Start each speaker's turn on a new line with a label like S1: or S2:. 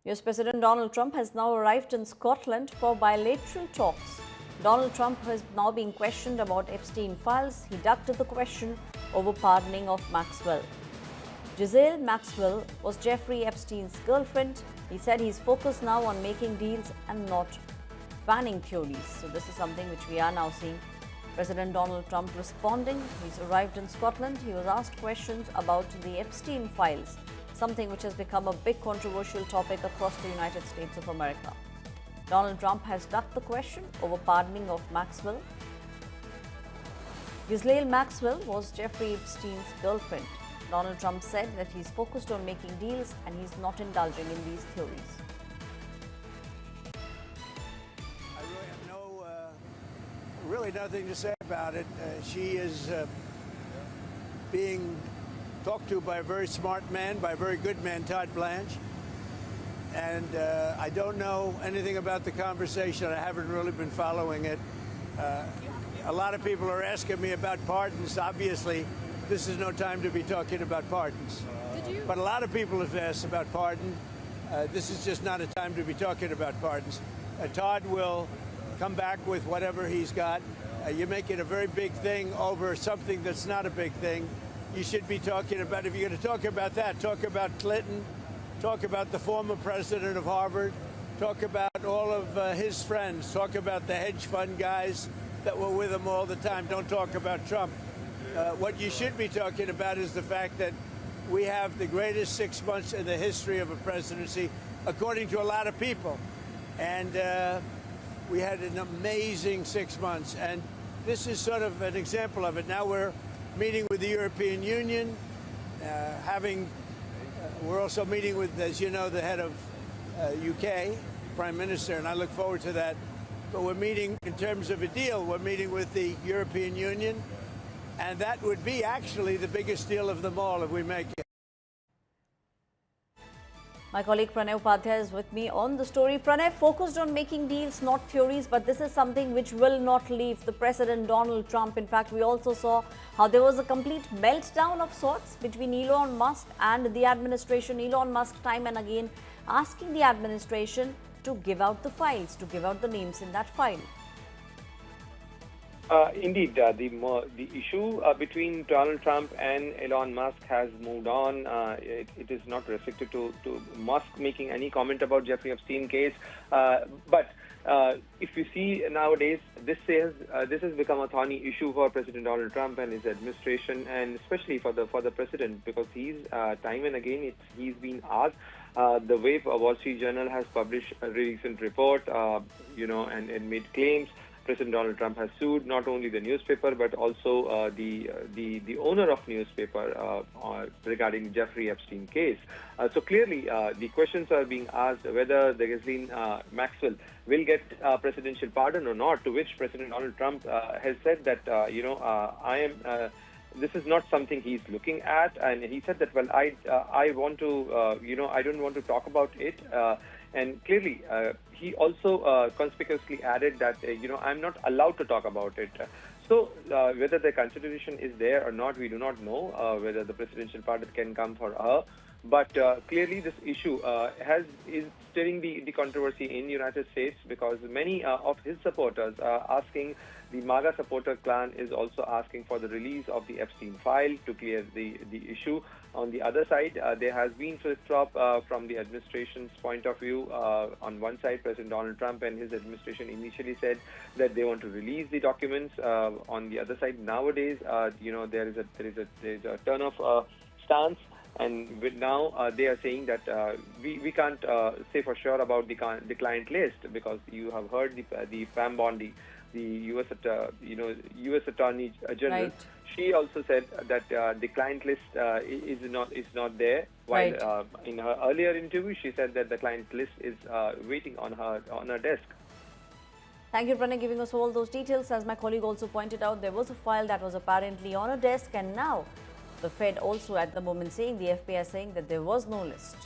S1: US President Donald Trump has now arrived in Scotland for bilateral talks. Donald Trump has now been questioned about Epstein files. He ducked the question over pardoning of Maxwell. Ghislaine Maxwell was Jeffrey Epstein's girlfriend. He said he's focused now on making deals and not fanning theories. So this is something which we are now seeing. President Donald Trump responding. He's arrived in Scotland. He was asked questions about the Epstein files, something which has become a big controversial topic across the United States of America. Donald Trump has ducked the question over pardoning of Maxwell. Ghislaine Maxwell was Jeffrey Epstein's girlfriend. Donald Trump said that he's focused on making deals and he's not indulging in these theories.
S2: I really have really nothing to say about it. She is being talked to by a very smart man, by a very good man, Todd Blanche. And I don't know anything about the conversation. I haven't really been following it. A lot of people are asking me about pardons. Obviously, this is no time to be talking about pardons. But a lot of people have asked about pardon. This is just not a time to be talking about pardons. Todd will come back with whatever he's got. You make it a very big thing over something that's not a big thing. You should be talking about, if you're going to talk about that, talk about Clinton, talk about the former president of Harvard, talk about all of his friends, talk about the hedge fund guys that were with him all the time. Don't talk about Trump. What you should be talking about is the fact that we have the greatest 6 months in the history of a presidency, according to a lot of people. And we had an amazing 6 months. And this is sort of an example of it. Now we're meeting with the European Union, we're also meeting with, as you know, the head of UK, Prime Minister, and I look forward to that. But we're meeting in terms of a deal. We're meeting with the European Union, and that would be actually the biggest deal of them all if we make it.
S1: My colleague Pranay Upadhyay is with me on the story. Pranay, focused on making deals, not theories, but this is something which will not leave the President Donald Trump. In fact, we also saw how there was a complete meltdown of sorts between Elon Musk and the administration. Elon Musk time and again asking the administration to give out the files, to give out the names in that file.
S3: Indeed, the issue between Donald Trump and Elon Musk has moved on. It is not restricted to Musk making any comment about Jeffrey Epstein case. But if you see nowadays, this has become a thorny issue for President Donald Trump and his administration, and especially for the president, because he's time and again he's been asked. The way Wall Street Journal has published a recent report, and made claims. President Donald Trump has sued not only the newspaper but also the owner of newspaper regarding Jeffrey Epstein case. So clearly, the questions are being asked whether the Ghislaine Maxwell will get presidential pardon or not. To which President Donald Trump has said that this is not something he's looking at, and he said that, well, I want to I don't want to talk about it. And clearly, he also conspicuously added that, I'm not allowed to talk about it. So whether the consideration is there or not, we do not know whether the presidential pardon can come for her. But clearly, this issue is stirring the controversy in the United States, because many of his supporters are asking, the MAGA supporter clan is also asking for the release of the Epstein file to clear the issue. On the other side, there has been flip-flop from the administration's point of view. On one side, President Donald Trump and his administration initially said that they want to release the documents. On the other side, nowadays, there is a turn of stance. And now they are saying that we can't say for sure about the client list, because you have heard the Pam Bondi, the U.S. Attorney General.
S1: Right.
S3: She also said that the client list is not there. While
S1: Right.
S3: In her earlier interview, she said that the client list is waiting on her desk.
S1: Thank you, Pranay, giving us all those details. As my colleague also pointed out, there was a file that was apparently on a desk, and now the Fed also at the moment saying, the FBI saying that there was no list.